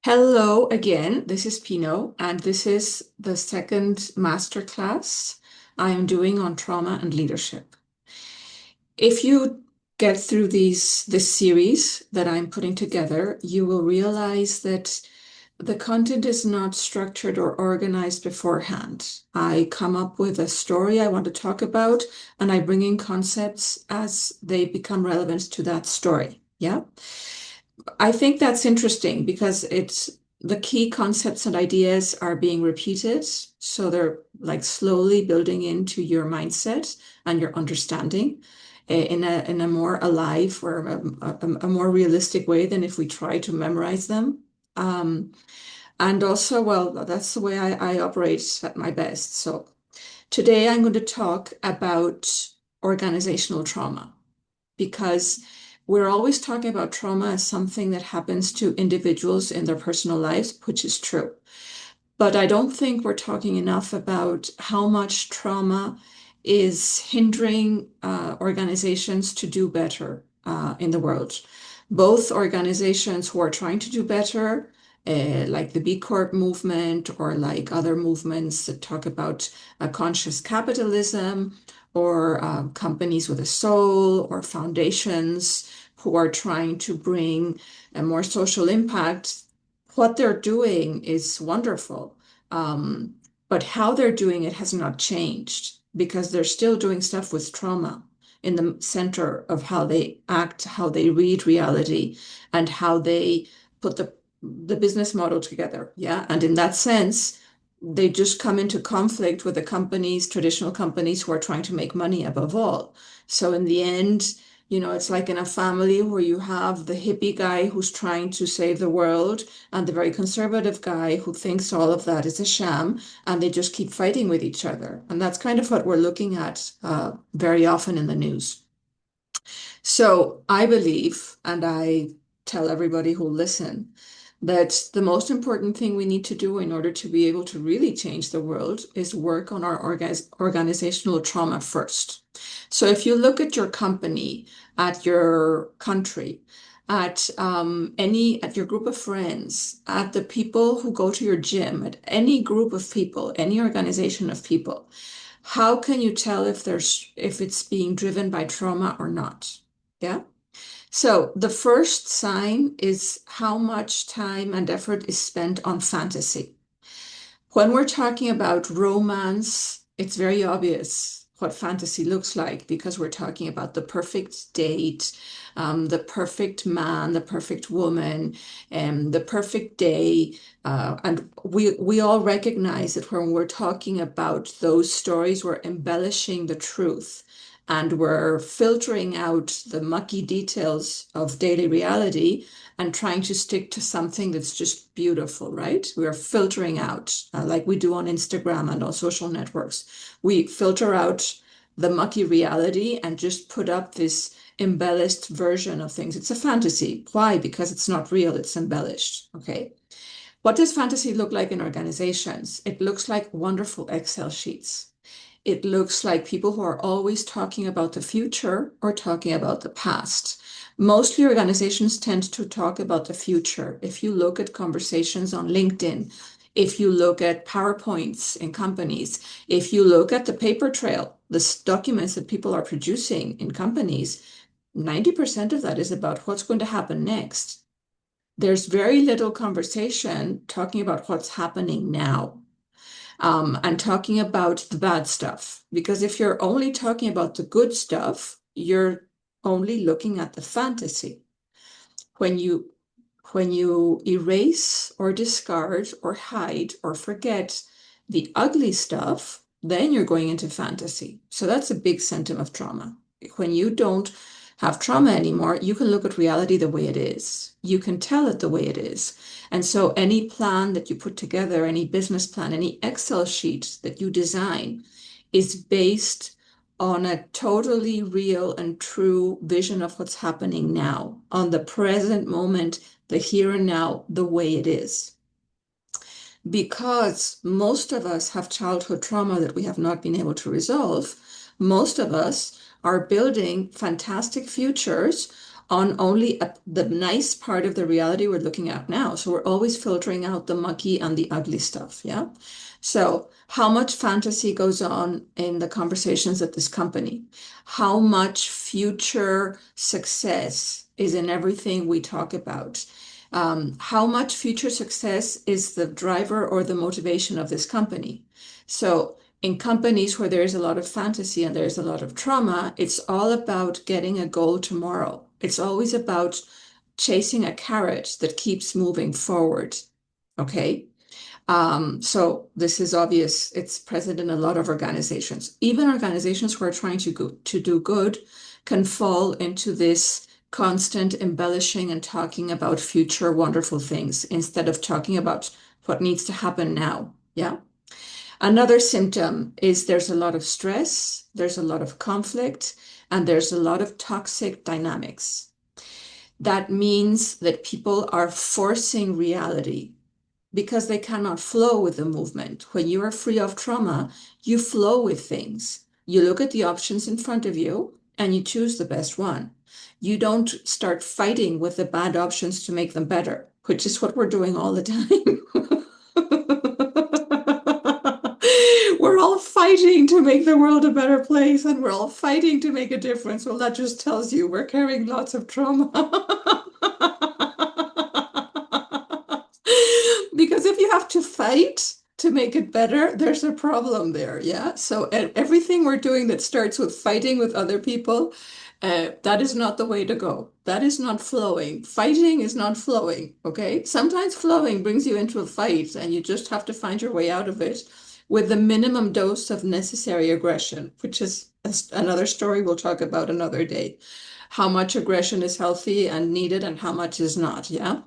Hello again, this is Pino, and this is the second masterclass I am doing on trauma and leadership. If you get through this series that I'm putting together, you will realize that the content is not structured or organized beforehand. I come up with a story I want to talk about, and I bring in concepts as they become relevant to that story. Yeah. I think that's interesting because it's the key concepts and ideas are being repeated. So they're like slowly building into your mindset and your understanding in a more alive or a more realistic way than if we try to memorize them. Um, and also, well, that's the way I operate at my best. So today I'm going to talk about organizational trauma because we're always talking about trauma as something that happens to individuals in their personal lives, which is true. But I don't think we're talking enough about how much trauma is hindering organizations to do better in the world. Both organizations who are trying to do better, like the B Corp movement or like other movements that talk about a conscious capitalism, or companies with a soul, or foundations who are trying to bring a more social impact. What they're doing is wonderful. Um, but how they're doing it has not changed because they're still doing stuff with trauma in the center of how they act, how they read reality, and how they put the business model together. Yeah. And in that sense, they just come into conflict with the companies, traditional companies who are trying to make money above all. So in the end, it's like in a family where you have the hippie guy who's trying to save the world and the very conservative guy who thinks all of that is a sham, and they just keep fighting with each other. And that's kind of what we're looking at very often in the news. So I believe, and I tell everybody who listen, that the most important thing we need to do in order to be able to really change the world is work on our organizational trauma first. So if you look at your company, at your country, at your group of friends, at the people who go to your gym, at any group of people, any organization of people, how can you tell if it's being driven by trauma or not? Yeah. So the first sign is how much time and effort is spent on fantasy. When we're talking about romance, it's very obvious what fantasy looks like because we're talking about the perfect date, the perfect man, the perfect woman, the perfect day. And we all recognize that when we're talking about those stories, we're embellishing the truth and we're filtering out the mucky details of daily reality and trying to stick to something that's just beautiful, right? We are filtering out, like we do on Instagram and on social networks. We filter out the mucky reality and just put up this embellished version of things. It's a fantasy. Why? Because it's not real, it's embellished. Okay. What does fantasy look like in organizations? It looks like wonderful Excel sheets. It looks like people who are always talking about the future or talking about the past. Mostly organizations tend to talk about the future. If you look at conversations on LinkedIn, if you look at PowerPoints in companies, if you look at the paper trail, the documents that people are producing in companies, 90% of that is about what's going to happen next. There's very little conversation talking about what's happening now, and talking about the bad stuff. Because if you're only talking about the good stuff, you're only looking at the fantasy. When you erase or discard or hide or forget the ugly stuff, then you're going into fantasy. So that's a big symptom of trauma. When you don't have trauma anymore, you can look at reality the way it is. You can tell it the way it is. And so any plan that you put together, any business plan, any Excel sheet that you design is based on a totally real and true vision of what's happening now, on the present moment, the here and now, the way it is. Because most of us have childhood trauma that we have not been able to resolve, most of us are building fantastic futures on only the nice part of the reality we're looking at now. So we're always filtering out the mucky and the ugly stuff. Yeah. So how much fantasy goes on in the conversations at this company? How much future success is in everything we talk about? How much future success is the driver or the motivation of this company? So in companies where there is a lot of fantasy and there's a lot of trauma, it's all about getting a goal tomorrow. It's always about chasing a carrot that keeps moving forward. Okay. So this is obvious. It's present in a lot of organizations. Even organizations who are trying to do good can fall into this constant embellishing and talking about future wonderful things instead of talking about what needs to happen now. Yeah. Another symptom is there's a lot of stress, there's a lot of conflict, and there's a lot of toxic dynamics. That means that people are forcing reality because they cannot flow with the movement. When you are free of trauma, you flow with things. You look at the options in front of you and you choose the best one. You don't start fighting with the bad options to make them better, which is what we're doing all the time. We're all fighting to make the world a better place and we're all fighting to make a difference. Well, that just tells you we're carrying lots of trauma. Because if you have to fight to make it better, there's a problem there. Yeah. So everything we're doing that starts with fighting with other people, that is not the way to go. That is not flowing. Fighting is not flowing. Okay. Sometimes flowing brings you into a fight and you just have to find your way out of it with the minimum dose of necessary aggression, which is another story we'll talk about another day. How much aggression is healthy and needed and how much is not. Yeah.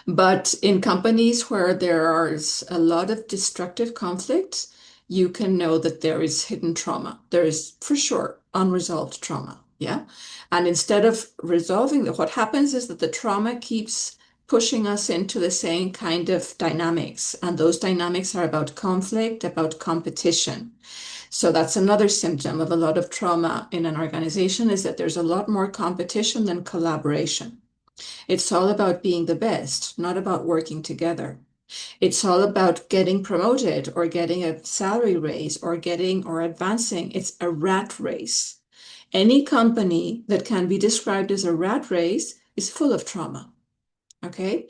But in companies where there is a lot of destructive conflict, you can know that there is hidden trauma. There is for sure unresolved trauma. Yeah. And instead of resolving what happens is that the trauma keeps pushing us into the same kind of dynamics. And those dynamics are about conflict, about competition. So that's another symptom of a lot of trauma in an organization is that there's a lot more competition than collaboration. It's all about being the best, not about working together. It's all about getting promoted or getting a salary raise or getting or advancing. It's a rat race. Any company that can be described as a rat race is full of trauma. Okay.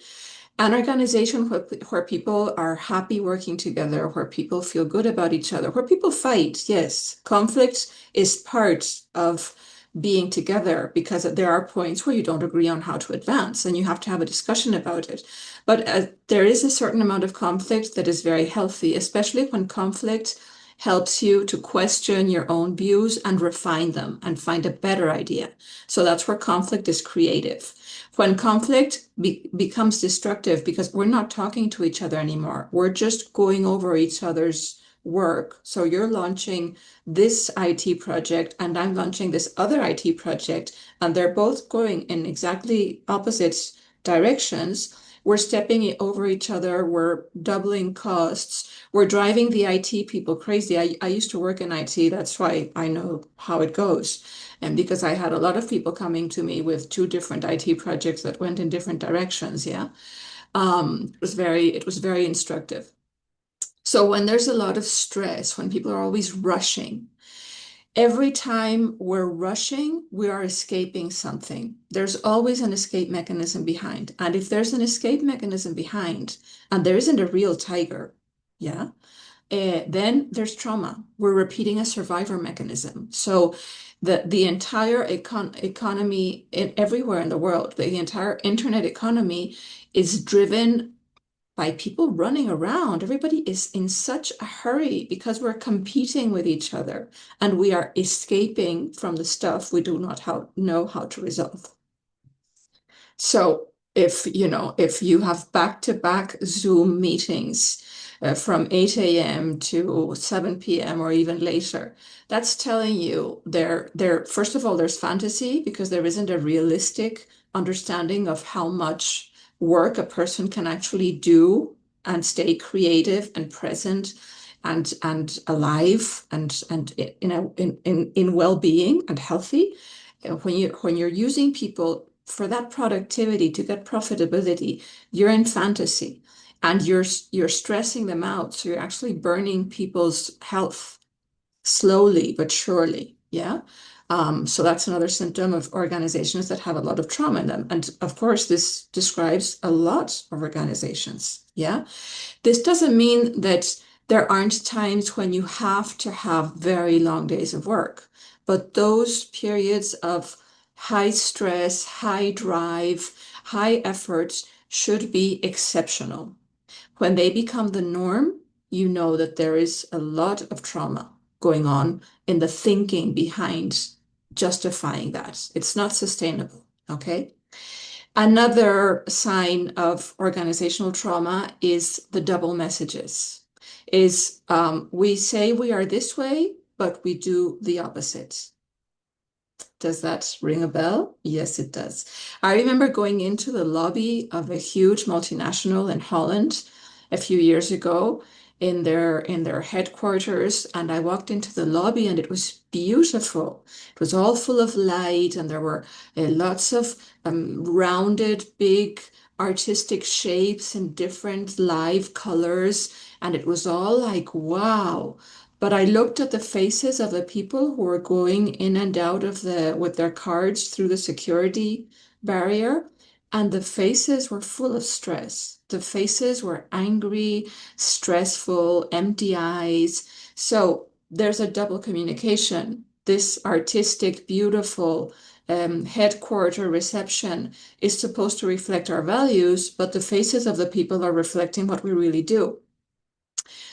An organization where people are happy working together, where people feel good about each other, where people fight, yes. Conflict is part of being together because there are points where you don't agree on how to advance and you have to have a discussion about it. But there is a certain amount of conflict that is very healthy, especially when conflict helps you to question your own views and refine them and find a better idea. So that's where conflict is creative. When conflict becomes destructive because we're not talking to each other anymore, we're just going over each other's work. So you're launching this IT project and I'm launching this other IT project, and they're both going in exactly opposite directions. We're stepping over each other. We're doubling costs. We're driving the IT people crazy. I used to work in IT. That's why I know how it goes. And because I had a lot of people coming to me with two different IT projects that went in different directions. Yeah. It was very instructive. So when there's a lot of stress, when people are always rushing, every time we're rushing, we are escaping something. There's always an escape mechanism behind. And if there's an escape mechanism behind, and there isn't a real tiger, yeah, then there's trauma. We're repeating a survivor mechanism. So the entire economy everywhere in the world, the entire internet economy is driven by people running around. Everybody is in such a hurry because we're competing with each other and we are escaping from the stuff we do not know how to resolve. So if you have back-to-back Zoom meetings from 8 a.m. to 7 p.m. or even later, that's telling you first of all, there's fantasy because there isn't a realistic understanding of how much work a person can actually do and stay creative and present and alive and in well-being and healthy. when you're using people for that productivity to get profitability, you're in fantasy and you're stressing them out. So you're actually burning people's health slowly but surely. Yeah. So that's another symptom of organizations that have a lot of trauma in them. And of course, this describes a lot of organizations. Yeah. This doesn't mean that there aren't times when you have to have very long days of work, but those periods of high stress, high drive, high effort should be exceptional. When they become the norm, you know that there is a lot of trauma going on in the thinking behind justifying that. It's not sustainable. Okay. Another sign of organizational trauma is the double messages. We say we are this way, but we do the opposite. Does that ring a bell? Yes, it does. I remember going into the lobby of a huge multinational in Holland a few years ago in their headquarters, and I walked into the lobby and it was beautiful. It was all full of light, and there were lots of rounded, big artistic shapes in different live colors, and it was all like, wow. But I looked at the faces of the people who were going in and out of with their cards through the security barrier, and the faces were full of stress. The faces were angry, stressful, empty eyes. So there's a double communication. This artistic, beautiful headquarter reception is supposed to reflect our values, but the faces of the people are reflecting what we really do.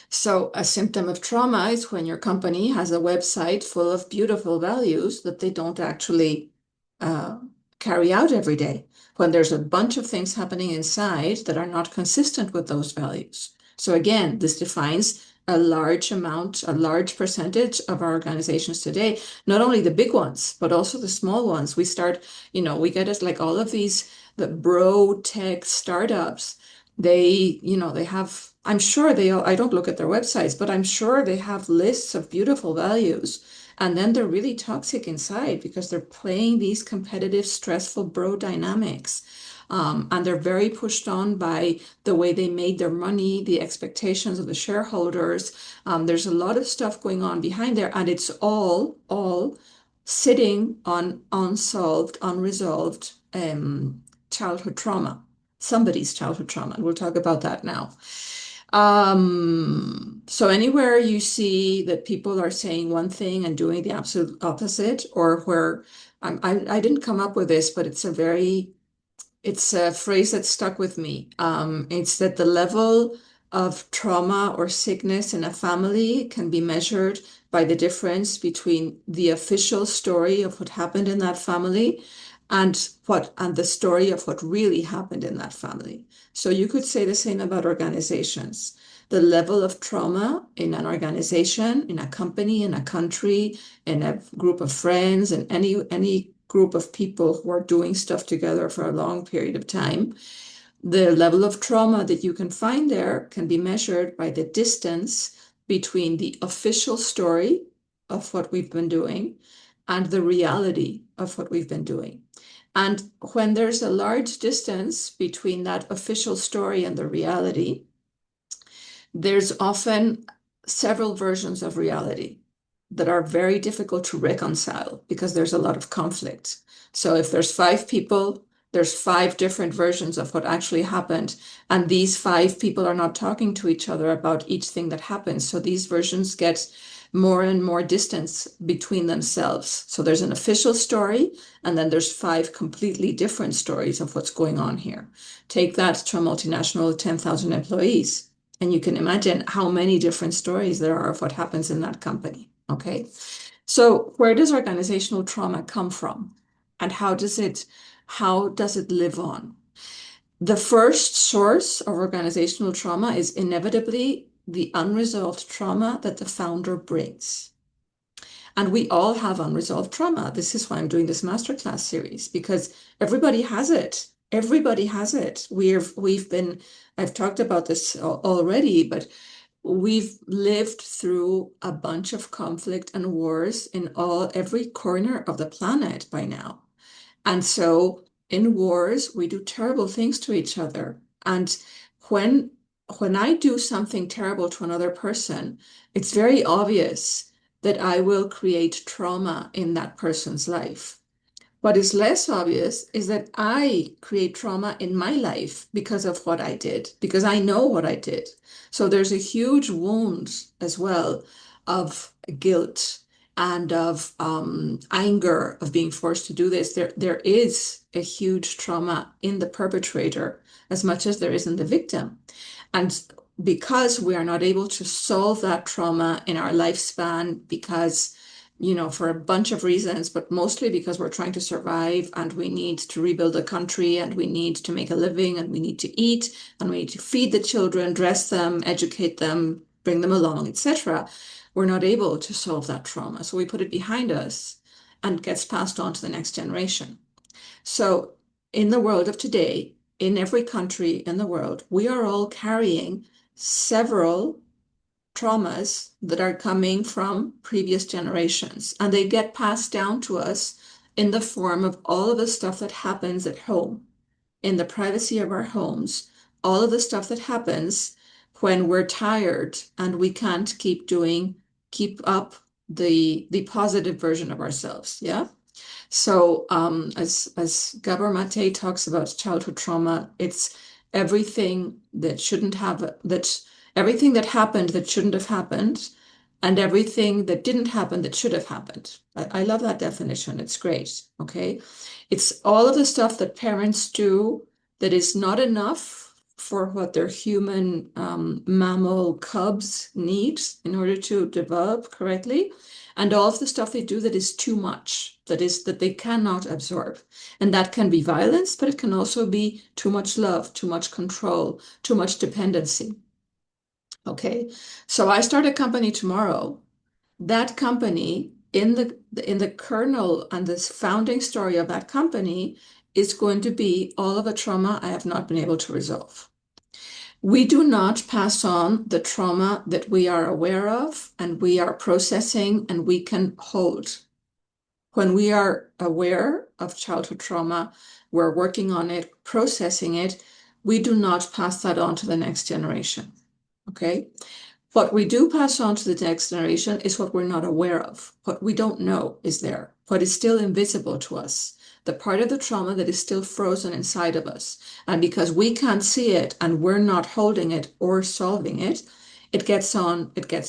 So a symptom of trauma is when your company has a website full of beautiful values that they don't actually uh, carry out every day, when there's a bunch of things happening inside that are not consistent with those values. So again, this defines a large amount, a large percentage of our organizations today, not only the big ones, but also the small ones. We get it like all of these, the bro tech startups, they have, I'm sure I don't look at their websites, but I'm sure they have lists of beautiful values. And then they're really toxic inside because they're playing these competitive, stressful bro dynamics. And they're very pushed on by the way they made their money, the expectations of the shareholders. There's a lot of stuff going on behind there, and it's all sitting on unsolved, unresolved childhood trauma, somebody's childhood trauma. And we'll talk about that now. So anywhere you see that people are saying one thing and doing the absolute opposite, or where I didn't come up with this, but it's a phrase that stuck with me. It's that the level of trauma or sickness in a family can be measured by the difference between the official story of what happened in that family and the story of what really happened in that family. So you could say the same about organizations. The level of trauma in an organization, in a company, in a country, in a group of friends, and any group of people who are doing stuff together for a long period of time, the level of trauma that you can find there can be measured by the distance between the official story of what we've been doing and the reality of what we've been doing. And when there's a large distance between that official story and the reality, there's often several versions of reality that are very difficult to reconcile because there's a lot of conflict. So if there's 5 people, there's 5 different versions of what actually happened. And these 5 people are not talking to each other about each thing that happens. So these versions get more and more distance between themselves. So there's an official story, and then there's 5 completely different stories of what's going on here. Take that to a multinational with 10,000 employees, and you can imagine how many different stories there are of what happens in that company. Okay. So where does organizational trauma come from? And how does it live on? The first source of organizational trauma is inevitably the unresolved trauma that the founder brings. And we all have unresolved trauma. This is why I'm doing this masterclass series, because everybody has it. Everybody has it. I've talked about this already, but we've lived through a bunch of conflict and wars in every corner of the planet by now. And so in wars, we do terrible things to each other. And when when I do something terrible to another person, it's very obvious that I will create trauma in that person's life. What is less obvious is that I create trauma in my life because of what I did, because I know what I did. So there's a huge wound as well of guilt and of anger of being forced to do this. There is a huge trauma in the perpetrator as much as there is in the victim. And because we are not able to solve that trauma in our lifespan, because for a bunch of reasons, but mostly because we're trying to survive and we need to rebuild the country and we need to make a living and we need to eat and we need to feed the children, dress them, educate them, bring them along, etc. We're not able to solve that trauma. So we put it behind us and it gets passed on to the next generation. So in the world of today, in every country in the world, we are all carrying several traumas that are coming from previous generations, and they get passed down to us in the form of all of the stuff that happens at home, in the privacy of our homes, all of the stuff that happens when we're tired and we can't keep up the positive version of ourselves. Yeah. So, as Gabor Mate talks about childhood trauma, it's everything that shouldn't have everything that happened that shouldn't have happened, and everything that didn't happen that should have happened. I love that definition. It's great. Okay, it's all of the stuff that parents do that is not enough for what their human mammal cubs need in order to develop correctly, and all of the stuff they do that is too much, that they cannot absorb. And that can be violence, but it can also be too much love, too much control, too much dependency. Okay, so I start a company tomorrow. That company, in the kernel and this founding story of that company, is going to be all of the trauma I have not been able to resolve. We do not pass on the trauma that we are aware of and we are processing and we can hold. When we are aware of childhood trauma, we're working on it, processing it, we do not pass that on to the next generation. Okay? What we do pass on to the next generation is what we're not aware of. What we don't know is there, what is still invisible to us, the part of the trauma that is still frozen inside of us. And because we can't see it and we're not holding it or solving it, it gets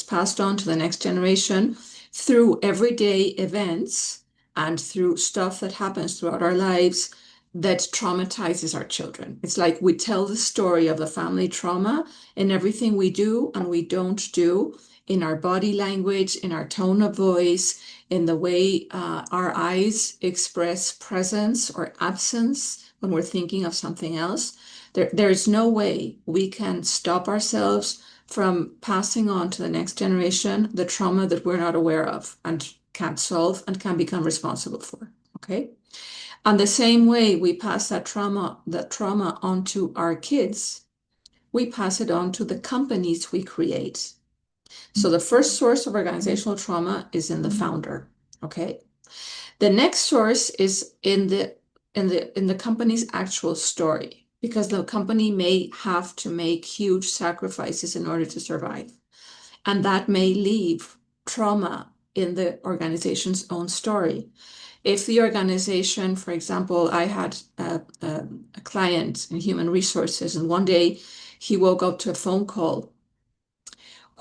passed on to the next generation through everyday events and through stuff that happens throughout our lives that traumatizes our children. It's like we tell the story of the family trauma in everything we do and we don't do, in our body language, in our tone of voice, in the way our eyes express presence or absence when we're thinking of something else. There's no way we can stop ourselves from passing on to the next generation the trauma that we're not aware of and can't solve and can become responsible for. Okay? And the same way we pass that trauma on to our kids, we pass it on to the companies we create. So the first source of organizational trauma is in the founder. Okay. The next source is in the company's actual story, because the company may have to make huge sacrifices in order to survive. And that may leave trauma in the organization's own story. If the organization, for example, I had a client in human resources, and one day he woke up to a phone call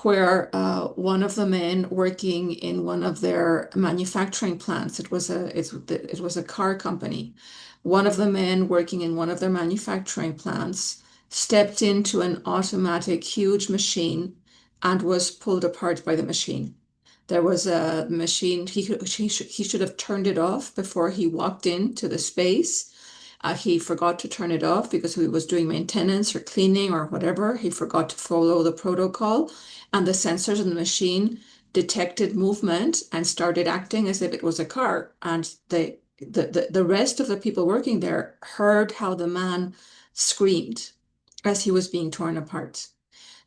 where one of the men working in one of their manufacturing plants, it was a car company, one of the men working in one of their manufacturing plants stepped into an automatic huge machine and was pulled apart by the machine. There was a machine, he should have turned it off before he walked into the space. He forgot to turn it off because he was doing maintenance or cleaning or whatever. He forgot to follow the protocol, and the sensors in the machine detected movement and started acting as if it was a car. And the rest of the people working there heard how the man screamed as he was being torn apart.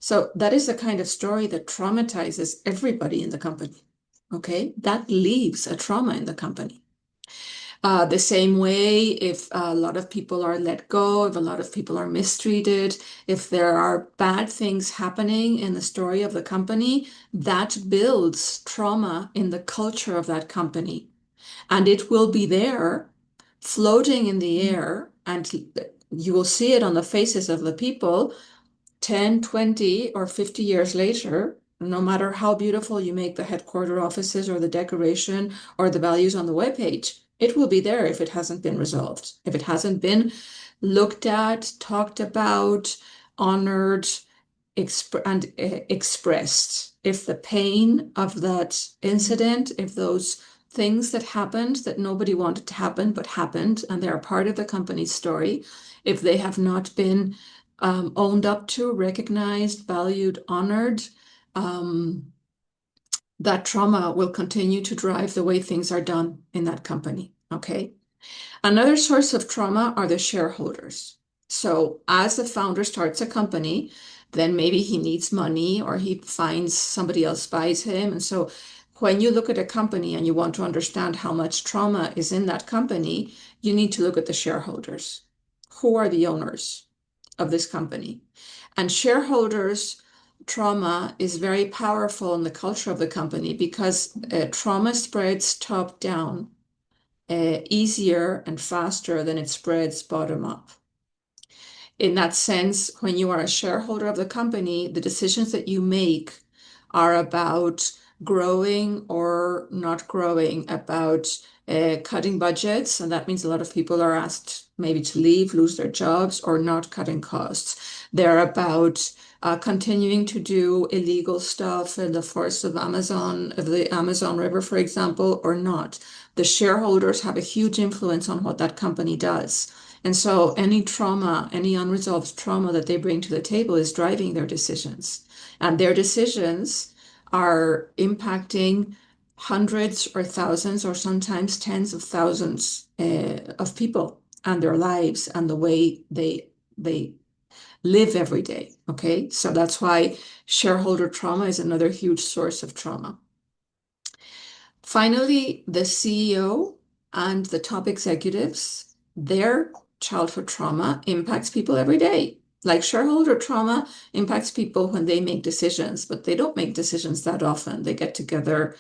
So that is the kind of story that traumatizes everybody in the company. Okay, that leaves a trauma in the company. The same way, if a lot of people are let go, if a lot of people are mistreated, if there are bad things happening in the story of the company, that builds trauma in the culture of that company. And it will be there floating in the air, and you will see it on the faces of the people 10, 20, or 50 years later. No matter how beautiful you make the headquarter offices or the decoration or the values on the webpage, it will be there if it hasn't been resolved, if it hasn't been looked at, talked about, honored, expressed. If the pain of that incident, if those things that happened that nobody wanted to happen but happened, and they're part of the company's story, if they have not been owned up to, recognized, valued, honored, um, that trauma will continue to drive the way things are done in that company. Okay. Another source of trauma are the shareholders. So, as the founder starts a company, then maybe he needs money or he finds somebody else buys him. And so, when you look at a company and you want to understand how much trauma is in that company, you need to look at the shareholders. Who are the owners of this company? And shareholders' trauma is very powerful in the culture of the company because trauma spreads top down easier and faster than it spreads bottom up. In that sense, when you are a shareholder of the company, the decisions that you make are about growing or not growing, about cutting budgets. And that means a lot of people are asked maybe to leave, lose their jobs, or not cutting costs. They're about continuing to do illegal stuff in the forests of the Amazon River, for example, or not. The shareholders have a huge influence on what that company does. And so any trauma, any unresolved trauma that they bring to the table is driving their decisions. And their decisions are impacting hundreds or thousands or sometimes tens of thousands of people and their lives and the way they live every day. Okay, so that's why shareholder trauma is another huge source of trauma. Finally, the CEO and the top executives, their childhood trauma impacts people every day. Like shareholder trauma impacts people when they make decisions, but they don't make decisions that often. They get together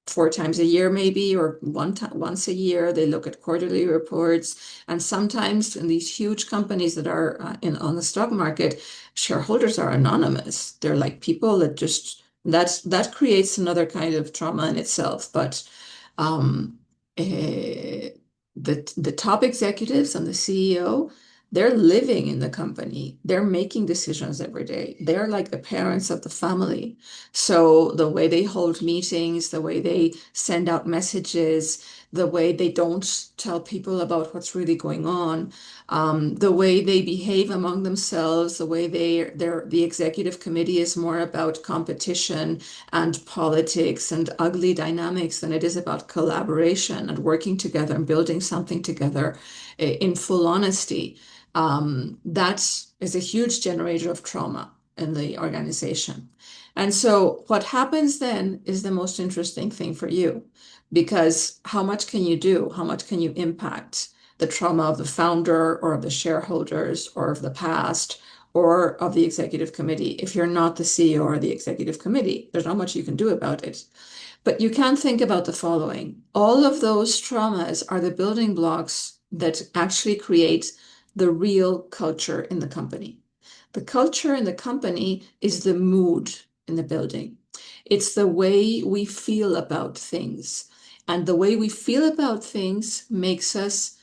4 times a year, maybe, or once a year. They look at quarterly reports. And sometimes in these huge companies that are on the stock market, shareholders are anonymous. They're like people that just that creates another kind of trauma in itself. But um, eh, the top executives and the CEO, they're living in the company. They're making decisions every day. They're like the parents of the family. So the way they hold meetings, the way they send out messages, the way they don't tell people about what's really going on, the way they behave among themselves, the way the executive committee is more about competition and politics and ugly dynamics than it is about collaboration and working together and building something together in full honesty. That is a huge generator of trauma in the organization. And so what happens then is the most interesting thing for you, because how much can you do? How much can you impact the trauma of the founder or of the shareholders or of the past or of the executive committee? If you're not the CEO or the executive committee, there's not much you can do about it. But you can think about the following. All of those traumas are the building blocks that actually create the real culture in the company. The culture in the company is the mood in the building. It's the way we feel about things. And the way we feel about things makes us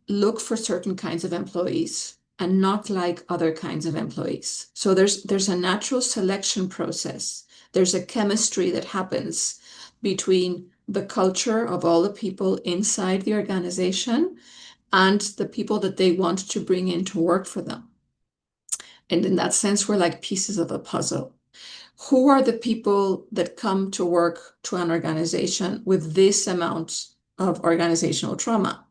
look for certain kinds of employees and not like other kinds of employees. So there's a natural selection process. There's a chemistry that happens between the culture of all the people inside the organization and the people that they want to bring in to work for them. And in that sense, we're like pieces of a puzzle. Who are the people that come to work to an organization with this amount of organizational trauma?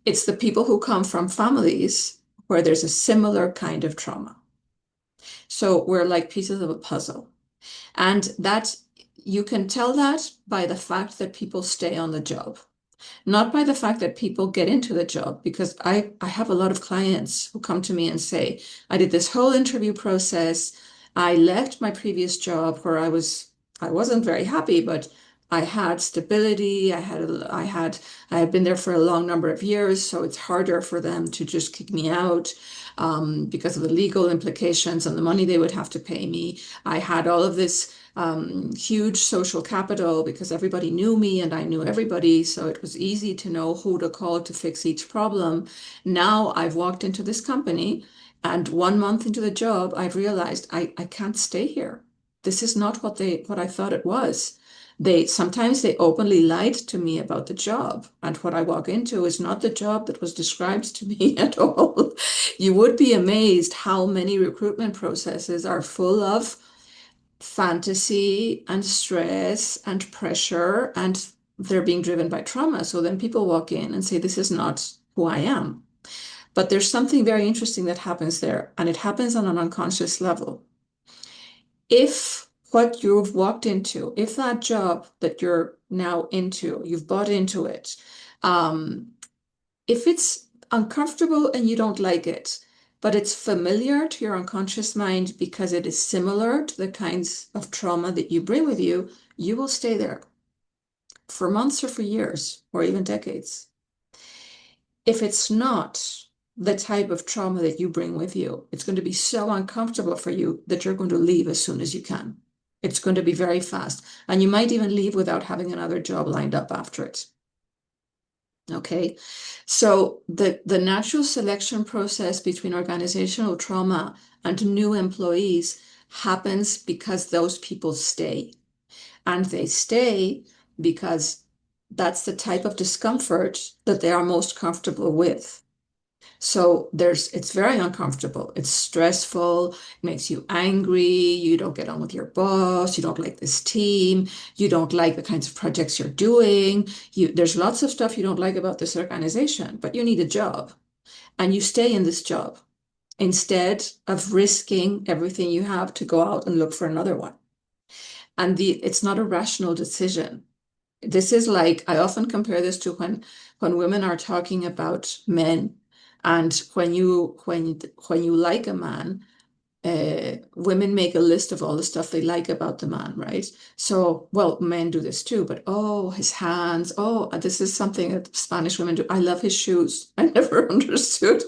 It's the people who come from families where there's a similar kind of trauma. So we're like pieces of a puzzle. And that you can tell that by the fact that people stay on the job, not by the fact that people get into the job, because I have a lot of clients who come to me and say, I did this whole interview process. I left my previous job where I wasn't very happy, but I had stability. I had been there for a long number of years, so it's harder for them to just kick me out because of the legal implications and the money they would have to pay me. I had all of this huge social capital because everybody knew me and I knew everybody. So it was easy to know who to call to fix each problem. Now I've walked into this company and 1 month into the job, I've realized I can't stay here. This is not what I thought it was. Sometimes they openly lied to me about the job, and what I walk into is not the job that was described to me at all. You would be amazed how many recruitment processes are full of fantasy and stress and pressure, and they're being driven by trauma. So then people walk in and say, this is not who I am. But there's something very interesting that happens there, and it happens on an unconscious level. If what you've walked into, if that job that you're now into, you've bought into it, um, if it's uncomfortable and you don't like it, but it's familiar to your unconscious mind because it is similar to the kinds of trauma that you bring with you will stay there for months or for years or even decades. If it's not the type of trauma that you bring with you, it's going to be so uncomfortable for you that you're going to leave as soon as you can. It's going to be very fast. And you might even leave without having another job lined up after it. Okay, so the natural selection process between organizational trauma and new employees happens because those people stay. And they stay because that's the type of discomfort that they are most comfortable with. So it's very uncomfortable. It's stressful, it makes you angry, you don't get on with your boss, you don't like this team, you don't like the kinds of projects you're doing. There's lots of stuff you don't like about this organization, but you need a job and you stay in this job instead of risking everything you have to go out and look for another one. And it's not a rational decision. This is like, I often compare this to when women are talking about men, and when you like a man, women make a list of all the stuff they like about the man, right? So, well, men do this too, but oh, his hands, oh, this is something that Spanish women do. I love his shoes. I never understood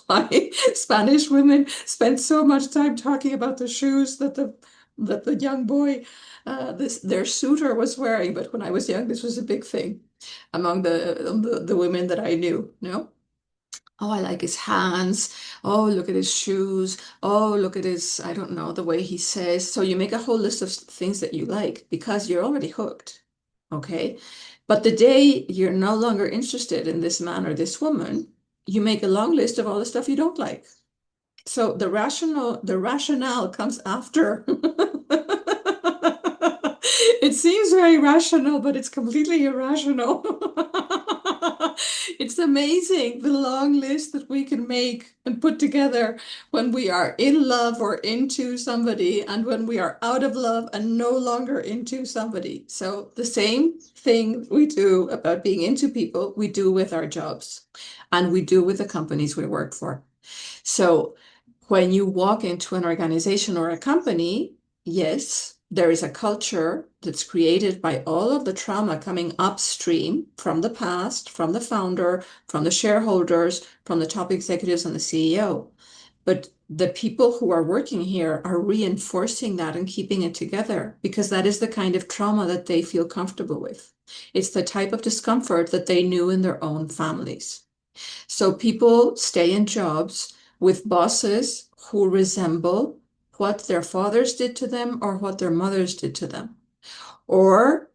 why Spanish women spend so much time talking about the shoes that the young boy, their suitor was wearing. But when I was young, this was a big thing among the women that I knew, no? Oh, I like his hands. Oh, look at his shoes. Oh, look at his, I don't know, the way he says. So you make a whole list of things that you like because you're already hooked. Okay. But the day you're no longer interested in this man or this woman, you make a long list of all the stuff you don't like. So the rationale comes after. It seems very rational, but it's completely irrational. It's amazing the long list that we can make and put together when we are in love or into somebody, and when we are out of love and no longer into somebody. So the same thing we do about being into people, we do with our jobs, and we do with the companies we work for. So when you walk into an organization or a company, yes, there is a culture that's created by all of the trauma coming upstream from the past, from the founder, from the shareholders, from the top executives and the CEO. But the people who are working here are reinforcing that and keeping it together because that is the kind of trauma that they feel comfortable with. It's the type of discomfort that they knew in their own families. So people stay in jobs with bosses who resemble what their fathers did to them or what their mothers did to them, or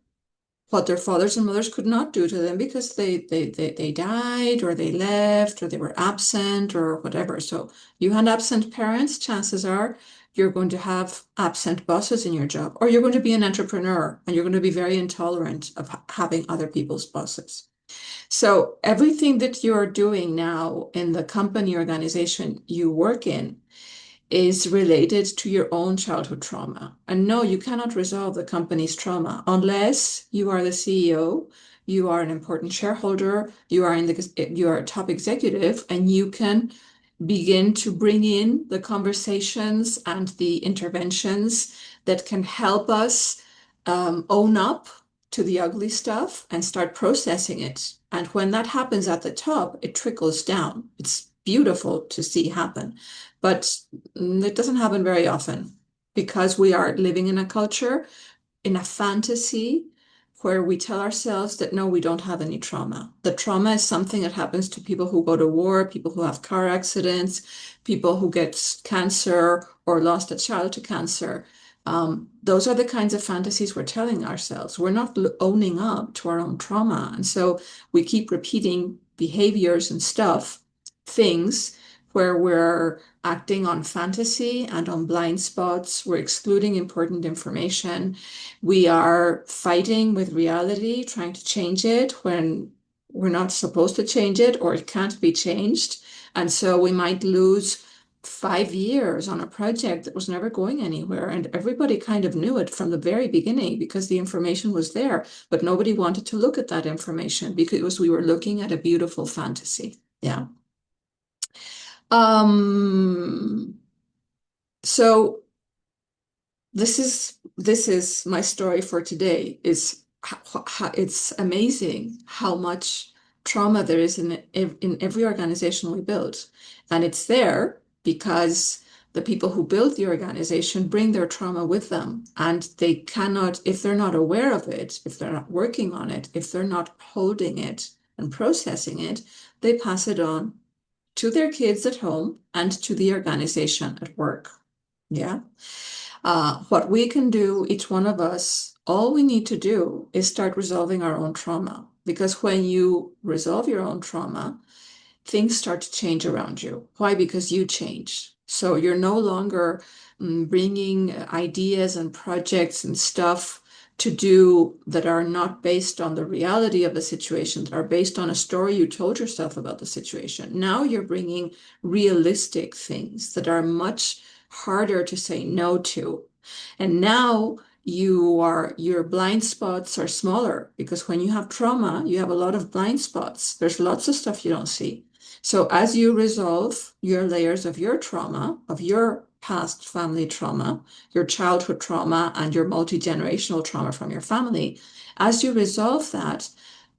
what their fathers and mothers could not do to them because they died or they left or they were absent or whatever. So you had absent parents, chances are you're going to have absent bosses in your job, or you're going to be an entrepreneur and you're going to be very intolerant of having other people's bosses. So everything that you're doing now in the company organization you work in is related to your own childhood trauma. And no, you cannot resolve the company's trauma unless you are the CEO, you are an important shareholder, you are a top executive, and you can begin to bring in the conversations and the interventions that can help us own up to the ugly stuff and start processing it. And when that happens at the top, it trickles down. It's beautiful to see happen, but it doesn't happen very often because we are living in a culture, in a fantasy where we tell ourselves that no, we don't have any trauma. The trauma is something that happens to people who go to war, people who have car accidents, people who get cancer or lost a child to cancer. Those are the kinds of fantasies we're telling ourselves. We're not owning up to our own trauma. And so we keep repeating behaviors and stuff, things where we're acting on fantasy and on blind spots. We're excluding important information. We are fighting with reality, trying to change it when we're not supposed to change it or it can't be changed. And so we might lose 5 years on a project that was never going anywhere. And everybody kind of knew it from the very beginning because the information was there, but nobody wanted to look at that information because we were looking at a beautiful fantasy. Yeah. So this is my story for today. Is how it's amazing how much trauma there is in every organization we build, and it's there because the people who build the organization bring their trauma with them, and they cannot, if they're not aware of it, if they're not working on it, if they're not holding it and processing it, they pass it on to their kids at home and to the organization at work. Yeah. What we can do, each one of us, all we need to do is start resolving our own trauma. Because when you resolve your own trauma, things start to change around you. Why? Because you change. So you're no longer bringing ideas and projects and stuff to do that are not based on the reality of the situation, that are based on a story you told yourself about the situation. Now you're bringing realistic things that are much harder to say no to. And now your blind spots are smaller because when you have trauma, you have a lot of blind spots. There's lots of stuff you don't see. So as you resolve your layers of your trauma, of your past family trauma, your childhood trauma, and your multi-generational trauma from your family, as you resolve that,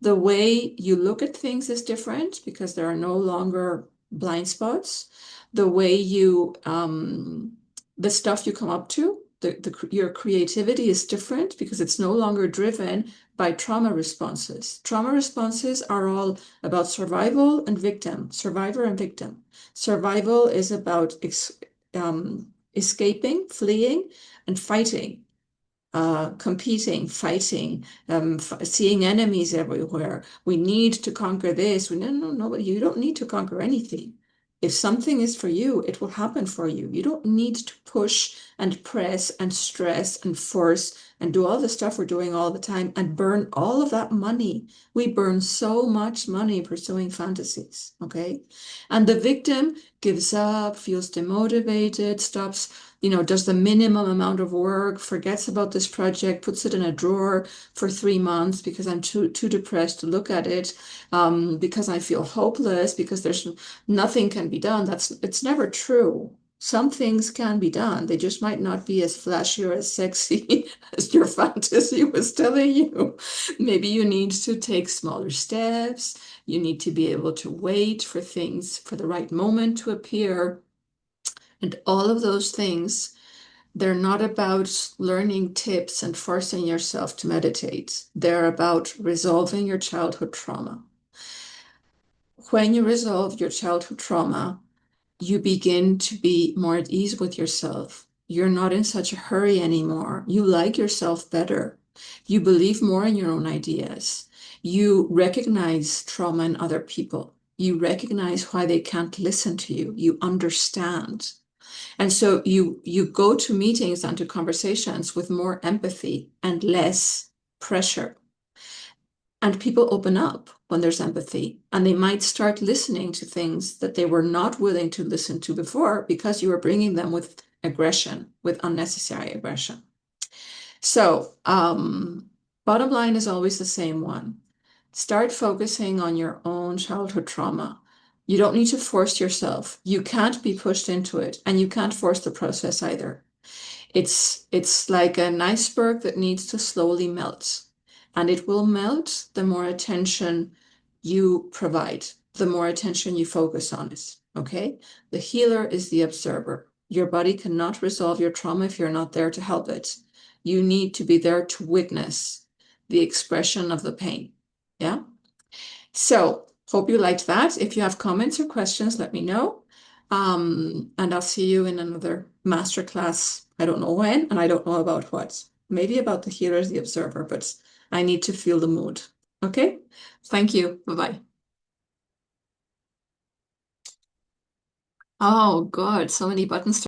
the way you look at things is different because there are no longer blind spots. The way the stuff you come up to, your creativity is different because it's no longer driven by trauma responses. Trauma responses are all about survival and victim, survivor and victim. Survival is about escaping, fleeing, and fighting. Competing, fighting, seeing enemies everywhere. We need to conquer this. No, you don't need to conquer anything. If something is for you, it will happen for you. You don't need to push and press and stress and force and do all the stuff we're doing all the time and burn all of that money. We burn so much money pursuing fantasies, okay? And the victim gives up, feels demotivated, stops, does the minimum amount of work, forgets about this project, puts it in a drawer for 3 months because I'm too depressed to look at it, because I feel hopeless, because there's nothing can be done. It's never true. Some things can be done. They just might not be as flashy or as sexy as your fantasy was telling you. Maybe you need to take smaller steps. You need to be able to wait for things, for the right moment to appear. And all of those things, they're not about learning tips and forcing yourself to meditate. They're about resolving your childhood trauma. When you resolve your childhood trauma, you begin to be more at ease with yourself. You're not in such a hurry anymore. You like yourself better. You believe more in your own ideas. You recognize trauma in other people. You recognize why they can't listen to you. You understand. And so you go to meetings and to conversations with more empathy and less pressure. And people open up when there's empathy, and they might start listening to things that they were not willing to listen to before because you were bringing them with aggression, with unnecessary aggression. So, bottom line is always the same one. Start focusing on your own childhood trauma. You don't need to force yourself. You can't be pushed into it, and you can't force the process either. It's like an iceberg that needs to slowly melt, and it will melt the more attention you provide, the more attention you focus on it. Okay? The healer is the observer. Your body cannot resolve your trauma if you're not there to help it. You need to be there to witness the expression of the pain. Yeah? So, hope you liked that. If you have comments or questions, let me know. And I'll see you in another masterclass. I don't know when, and I don't know about what. Maybe about the healer as the observer, but I need to feel the mood. Okay? Thank you. Bye-bye. Oh, God, so many buttons to